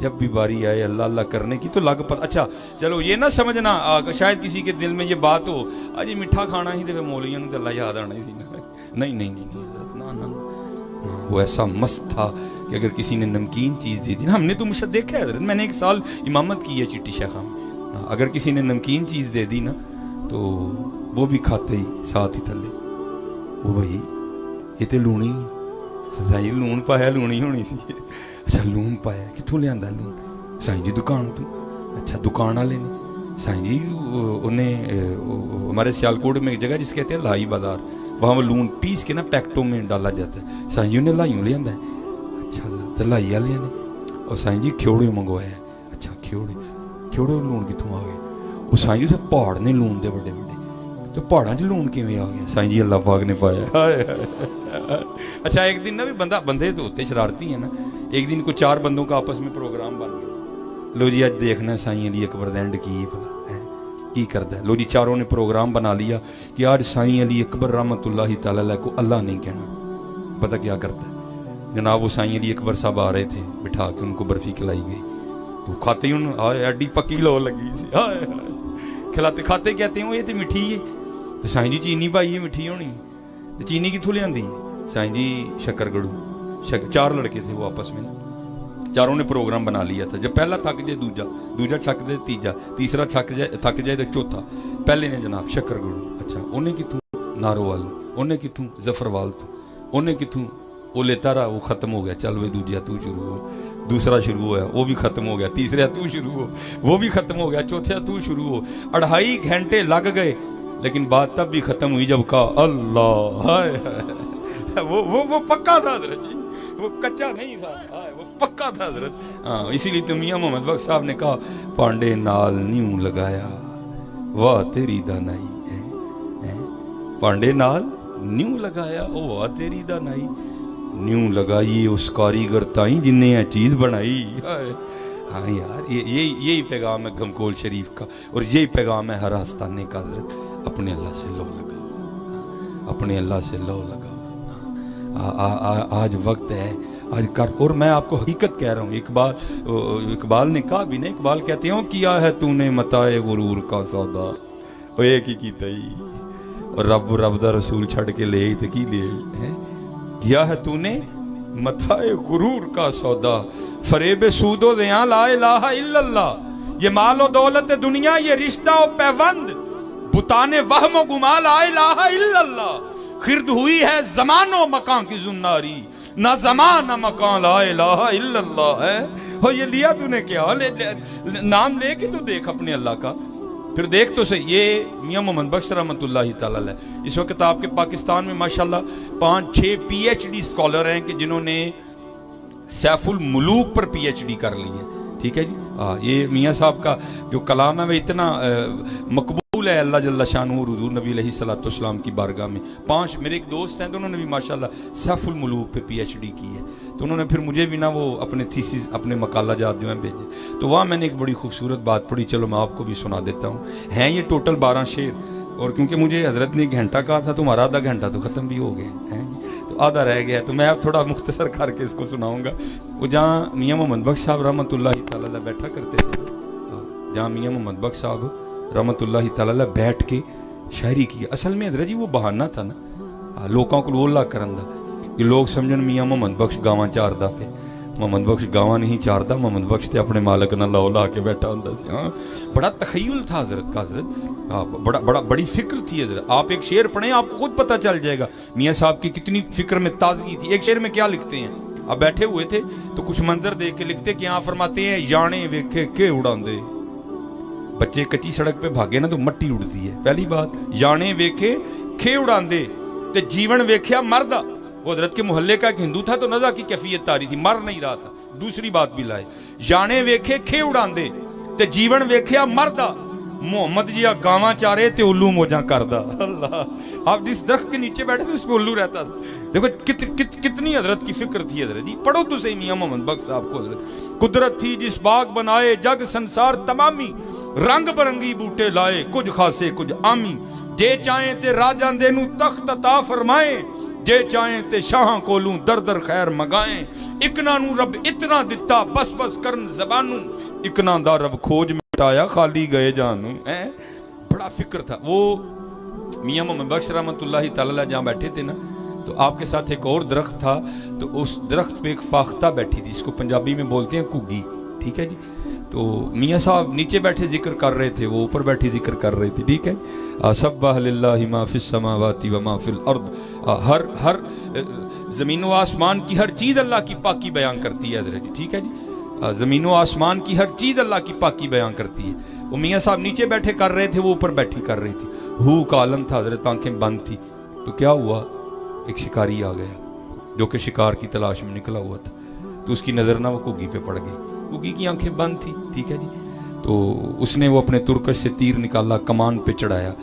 جب بھی باری آئے اللہ اللہ کرنے کی تو لگ پتا. اچھا چلو یہ نہ سمجھنا شاید کسی کے دل میں یہ بات ہو جی میٹھا کھانا ہی تو مولیاں تو اللہ یاد آنا ہی سی. نہیں نہیں نہیں, وہ ایسا مست تھا کہ اگر کسی نے نمکین چیز دی تھی نا, ہم نے تو مجھے دیکھا ہے حضرت, میں نے 1 سال امامت کی ہے چٹی شیخہ میں, اگر کسی نے نمکین چیز دے دی نا تو وہ بھی کھاتے ہی ساتھ ہی تھلے وہ بھائی یہ تو لونی سائی لون پایا لونی ہونی سی. اچھا لون پایا کتوں لیا لون سائیں جی دکان تو. اچھا دکان والے نے سائیں جی انہیں ہمارے سیالکوٹ میں ایک جگہ جس کہتے ہیں لائی بازار, وہاں وہ لون پیس کے نا پیکٹوں میں ڈالا جاتا ہے. سائیں جی انہیں لائیوں لیا ہے. اچھا اللہ تو لائی والے نے اور سائیں جی کھیوڑے منگوایا ہے. اچھا کھیوڑے لون کتوں آ گئے؟ وہ سائیں جی اسے پہاڑ نے لون دے بڑے بڑے, تو پہاڑاں چ لون کیویں آ گیا؟ سائیں جی اللہ پاک نے پایا. اچھا ایک دن نا بھی بندے تو ہوتے شرارتی ہیں نا, ایک دن کو 4 بندوں کا آپس میں پروگرام بن گیا. لو جی آج دیکھنا سائیں علی اکبر دینڈ کی بھلا کی کرتا ہے. لو جی چاروں نے پروگرام بنا لیا کہ آج سائیں علی اکبر رحمۃ اللہ تعالی علیہ کو اللہ نہیں کہنا. پتہ کیا کرتا ہے جناب, وہ سائیں علی اکبر صاحب آ رہے تھے, بٹھا کے ان کو برفی کھلائی گئی تو کھاتے ہی ان ایڈی پکی لو لگی سی, کھلاتے کھاتے کہتے ہیں وہ یہ تو میٹھی ہے. تو سائیں جی چینی پائی ہے میٹھی ہونی, تو چینی کتوں لیا؟ سائیں جی شکر گڑو. 4 لڑکے تھے وہ آپس میں, چاروں نے پروگرام بنا لیا تھا. جب پہلا تھک جائے دوجا چھک جائے تیجا, تیسرا تھک جائے تو چوتھا. پہلے نے جناب شکر گڑو. اچھا انہیں کتوں نارووال, انہیں کتوں ظفروال, تو انہیں کتوں وہ لیتا رہا, وہ ختم ہو گیا. چل وہ دوجیا تو شروع ہو, دوسرا شروع ہوا وہ بھی ختم ہو گیا. تیسرا تو شروع ہو وہ بھی ختم ہو گیا. چوتھا تو شروع ہو. 2.5 گھنٹے لگ گئے, لیکن بات تب بھی ختم ہوئی جب کہا اللہ. وہ پکا تھا حضرت جی, وہ کچا نہیں تھا, وہ پکا تھا حضرت. ہاں اسی لیے تو میاں محمد بخش صاحب نے کہا پانڈے نال نیوں لگایا واہ تیری دانائی, پانڈے نال نیوں لگایا واہ تیری دانائی, نیوں لگائی اس کاریگر تائیں جن نے یہ چیز بنائی. ہاں یار یہی پیغام ہے گھمکول شریف کا, اور یہی پیغام ہے ہر آستانے کا حضرت. اپنے اللہ سے لو لگاؤ, اپنے اللہ سے لو لگاؤ. آج وقت ہے آج کر. اور میں آپ کو حقیقت کہہ رہا ہوں, اقبال نے کہا بھی نہیں, اقبال کہتے ہیں کیا ہے تو نے متاع غرور کا سودا, وہ ایک ہی کیتا ہی, اور رب دا رسول چھڑ کے لے ہی تو کی لے ہی. کیا ہے تو نے متاع غرور کا سودا, فریب سود و زیاں لا الہ الا اللہ. یہ مال و دولت دنیا, یہ رشتہ و پیوند, بتانے وہم و گما لا الہ الا اللہ. خرد ہوئی ہے زمان و مکان کی زناری, نہ زمان نہ مکان لا الہ الا اللہ ہے. اور یہ لیا تو نے کیا, نام لے کے تو دیکھ اپنے اللہ کا, پھر دیکھ تو صحیح. یہ میاں محمد بخش رحمۃ اللہ تعالی علیہ, اس وقت آپ کے پاکستان میں ماشاءاللہ 5-6 PhD اسکالر ہیں کہ جنہوں نے سیف الملوک پر PhD کر لی ہے. ٹھیک ہے جی, یہ میاں صاحب کا جو کلام ہے وہ اتنا مقبول ہے اللہ جل شانہ حضور نبی علیہ الصلوۃ والسلام کی بارگاہ میں. 5 میرے ایک دوست ہیں تو انہوں نے بھی ماشاءاللہ سیف الملوک پہ PhD کی ہے, تو انہوں نے پھر مجھے بھی نا وہ اپنے تھیسس اپنے مقالہ جات جو ہیں بھیجے, تو وہاں میں نے ایک بڑی خوبصورت بات پڑھی. چلو میں آپ کو بھی سنا دیتا ہوں. ہیں یہ ٹوٹل 12 شعر, اور کیونکہ مجھے حضرت نے 1 گھنٹہ کہا تھا تو ہمارا آدھا گھنٹہ تو ختم بھی ہو گئے ہیں, تو آدھا رہ گیا, تو میں اب تھوڑا مختصر کر کے اس کو سناؤں گا. وہ جہاں میاں محمد بخش صاحب رحمۃ اللہ تعالی علیہ بیٹھا کرتے تھے, جہاں میاں محمد بخش صاحب رحمۃ اللہ تعالی علیہ بیٹھ کے شاعری کی, اصل میں حضرت جی وہ بہانہ تھا نا لوگوں کو اللہ کرن دا, کہ لوگ سمجھن میاں محمد بخش گاواں چاردا پہ. محمد بخش گاواں نہیں چاردا, محمد بخش تے اپنے مالک نال لا کے بیٹھا ہوندا سی. ہاں بڑا تخیل تھا حضرت کا, حضرت بڑی فکر تھی حضرت. آپ ایک شعر پڑھیں آپ کو خود پتہ چل جائے گا میاں صاحب کی کتنی فکر میں تازگی تھی. ایک شعر میں کیا لکھتے ہیں, اب بیٹھے ہوئے تھے تو کچھ منظر دیکھ کے لکھتے کہ یہاں فرماتے ہیں یانے ویکھے کے اڑاندے. بچے کچی سڑک پہ بھاگے نا تو مٹی اڑتی ہے, پہلی بات. یانے ویکھے کھے اڑاندے تے جیون ویکھیا مردا. وہ حضرت کے محلے کا ایک ہندو تھا تو نزا کی کیفیت تاری تھی, مر نہیں رہا تھا. دوسری بات بھی لائے, یانے ویکھے کھے اڑاندے تے جیون ویکھیا مردا, محمد جیا گاواں چارے تے الو موجاں کردا. اللہ, آپ جس درخت کے نیچے بیٹھے تھے اس پہ الو رہتا تھا. دیکھو کتنی حضرت کی فکر تھی حضرت جی. پڑھو تو صحیح میاں محمد بخش صاحب کو. حضرت قدرت تھی جس باغ بنائے جگ سنسار تمامی, رنگ برنگی بوٹے لائے کچھ خاصے کچھ عامی, جے چاہیں تے راجاں دے نو تخت عطا فرمائے, जे चाहें ते शाहां कोलू दर दर खैर मगाएं इकना नू रब इतना दिता बस बस करन ज़बानू इकना दा रब खोज मिटाया खाली गए जानू है। बड़ा फिक्र था वो। मियां मोहम्मद बख्श रहमतुल्लाहि तआला जहाँ बैठे थे ना, तो आपके साथ एक और दरख्त था, तो उस दरख्त पे एक फाख्ता बैठी थी, इसको पंजाबी में बोलते हैं कुग्गी, ठीक है जी। तो मियाँ साहब नीचे बैठे जिक्र कर रहे थे, वो ऊपर बैठी जिक्र कर रही थी, ठीक है। सब्बाह लिल्लाहि मा फिस समावाति व मा फिल अर्द, हर ज़मीन व आसमान की हर चीज़ अल्लाह की पाकी बयान करती है हज़रत जी, ठीक है जी। ज़मीन व आसमान की हर चीज़ अल्लाह की पाकी बयान करती है। वो मियाँ साहब नीचे बैठे कर रहे थे, वो ऊपर बैठी कर रही थी। हू का आलम था हज़रत, आंखें बंद थी। तो क्या हुआ, एक शिकारी आ गया जो कि शिकार की तलाश में निकला हुआ था, तो उसकी नज़र ना वो कुग्गी पे पड़ गई। कुग्गी की आंखें बंद थी, ठीक है जी। तो उसने वो अपने तुरकश से तीर निकाला, कमान पे चढ़ाया,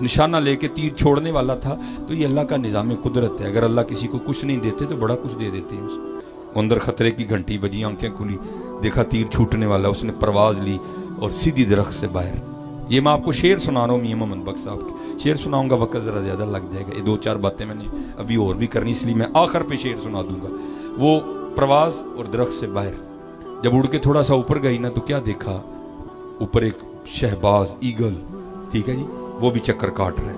निशाना लेके तीर छोड़ने वाला था। तो ये अल्लाह का निज़ाम कुदरत है, अगर अल्लाह किसी को कुछ नहीं देते तो बड़ा कुछ दे देते हैं उसको। अंदर खतरे की घंटी बजी, आंखें खुली, देखा तीर छूटने वाला, उसने परवाज़ ली और सीधी दरख्त से बाहर। ये मैं आपको शेर सुना रहा हूँ मियां मोहम्मद बख्श साहब के। शेर सुनाऊंगा वक्त ज़रा ज़्यादा लग जाएगा, ये 2-4 बातें मैंने अभी और भी करनी, इसलिए मैं आखिर पे शेर सुना दूंगा। वो प्रवास और दरख्त से बाहर जब उड़ के थोड़ा सा ऊपर गई ना, तो क्या देखा, ऊपर एक शहबाज ईगल, ठीक है जी, वो भी चक्कर काट रहा है।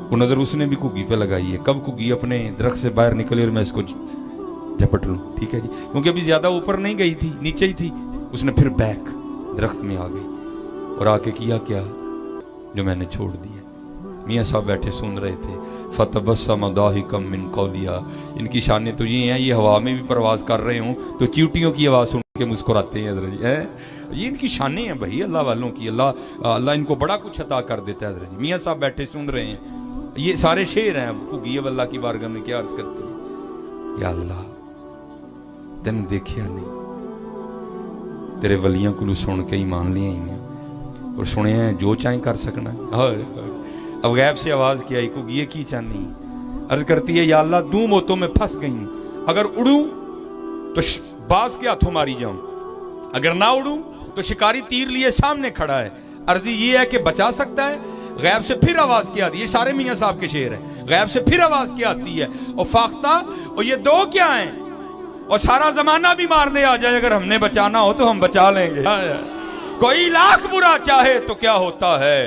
वो नज़र उसने भी कुग्गी पे लगाई है, कब कुग्गी अपने दरख्त से बाहर निकले और मैं इसको झपट लूँ, ठीक है जी, क्योंकि अभी ज़्यादा ऊपर नहीं गई थी, नीचे ही थी। उसने फिर बैक दरख्त में आ गई और आके किया क्या, जो मैंने छोड़ दिया। मियाँ साहब बैठे सुन रहे थे। फतबस्सम दाहिकम मिन कौलिया, इनकी शान तो ये हैं, ये हवा में भी परवाज कर रहे हों तो चींटियों की आवाज़ सुन के मुस्कुराते हैं हज़रत जी, ये इनकी शानें हैं भाई अल्लाह वालों की। अल्लाह इनको बड़ा कुछ अता कर देता है हज़रत जी। मियाँ साहब बैठे सुन रहे हैं, ये सारे शेर हैं। कुग्गी अब अल्लाह की बारगाह में क्या अर्ज करती है, या अल्लाह तेन देखिया नहीं, तेरे वलियां को सुन के ही मान लिया ही और सुने जो चाहे कर सकना। अब गैब से आवाज़ क्या आई, कुग्गी ये की चाहनी, अर्ज करती है, या अल्लाह दो मौतों में फंस गई हूँ, अगर उड़ूं तो बाज के हाथों मारी जाऊं, अगर ना उड़ूं तो शिकारी तीर लिए सामने खड़ा है, अर्जी ये है कि बचा सकता है। गैब से फिर आवाज़ क्या आती है, ये सारे मियाँ साहब के शेर हैं। गैब से फिर आवाज़ क्या आती है, और फाख्ता और ये दो क्या हैं, और सारा जमाना भी मारने आ जाए, अगर हमने बचाना हो तो हम बचा लेंगे। कोई लाख बुरा चाहे तो क्या होता है,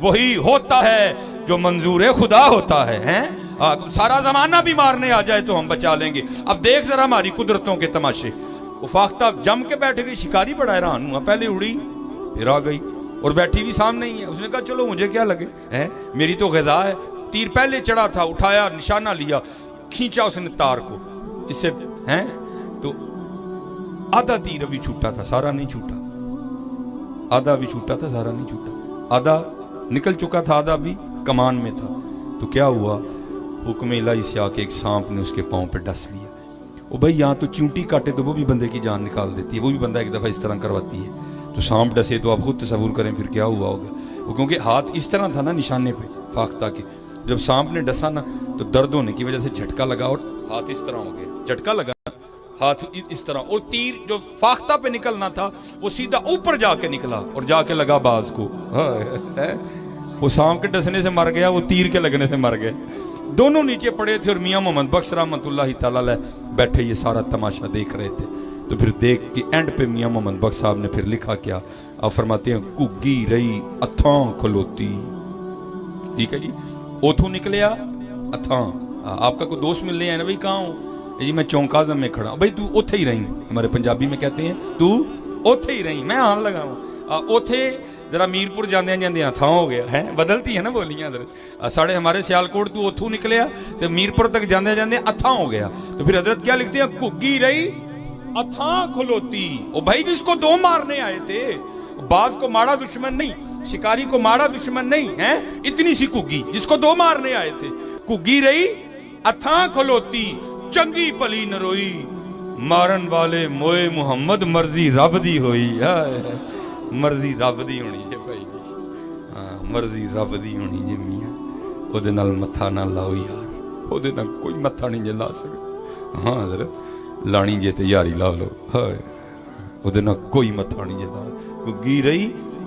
वही होता है जो मंजूर खुदा होता है, हैं? तो सारा जमाना भी मारने आ जाए तो हम बचा लेंगे। अब देख जरा हमारी कुदरतों के तमाशे। वो फाख्ता जम के बैठ गई, शिकारी बड़ा हैरान हुआ, पहले उड़ी फिर आ गई और बैठी भी सामने ही है। उसने कहा चलो मुझे क्या लगे, हैं? मेरी तो ग़िज़ा है। तीर पहले चढ़ा था, उठाया, निशाना लिया, खींचा उसने तार को, इससे हैं तो आधा तीर अभी छूटा था, सारा नहीं छूटा, आधा भी छूटा था, सारा नहीं छूटा, आधा निकल चुका था, आधा भी कमान में था। तो क्या हुआ, हुक्म इलाही से आके एक सांप ने उसके पाँव पे डस लिया। ओ भाई यहाँ तो चींटी काटे तो वो भी बंदे की जान निकाल देती है, वो भी बंदा एक दफ़ा इस तरह करवाती है। तो सांप डसे तो आप खुद तसव्वुर करें फिर क्या हुआ होगा। वो क्योंकि हाथ इस तरह था ना निशाने पे फाख्ता के, जब सांप ने डसा ना तो दर्द होने की वजह से झटका लगा और हाथ इस तरह हो गया, झटका लगा हाथ इस तरह, और तीर जो फाख्ता पे निकलना था वो सीधा ऊपर जाके निकला और जाके लगा बाज को। वो सांप के डसने से मर गया, वो तीर के लगने से मर गया। दोनों नीचे पड़े थे और मियां मोहम्मद बख्श रहमतुल्लाहि तआला अलैह बैठे ये सारा तमाशा देख रहे थे। तो फिर देख के एंड पे मियां मोहम्मद बख्श साहब ने फिर लिखा क्या, आप फरमाते हैं, कुग्गी रही अथां खलोती, ठीक है जी, ओथू निकलिया अथां। आपका कोई दोस्त मिलने आया ना, भाई कहाँ हो, जी मैं चौंक आज़म में खड़ा, भाई तू ओथे ही रही, हमारे पंजाबी में कहते हैं तू ओथे ही रही, मैं आन लगा हूँ ओथे जरा मीरपुर जाने जाने थां हो गया है, बदलती है ना बोलियां साढ़े हमारे सियालकोट तू ओथू निकलिया तो मीरपुर तक जाने जाने अथां हो गया। तो फिर हजरत क्या लिखते हैं, कुग्गी रही अथां खलोती। ओ भाई जिसको दो मारने आए थे, बाज को मारा दुश्मन नहीं, शिकारी को मारा दुश्मन नहीं है, इतनी सी कुग्गी जिसको दो मारने आए थे। कुग्गी रही अथां खलोती, चंगी भली नरोई, मारन वाले मोए मुहम्मद मर्जी रब दी होई। मर्जी रब दी होनी है भाई, हाँ मर्जी रब दी होनी जी मियां, ओदे नाल मत्था ना लाओ यार, ओदे नाल कोई मत्था नहीं जे ला सकदा। हाँ हज़रत लानी जे ते यारी ला लो, हाय ओदे नाल कोई मत्था नहीं जे ला। कुग्गी रही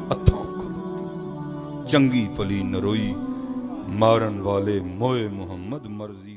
अथां खलोती, चंगी भली नरोई, मारन वाले मोए मुहम्मद मर्जी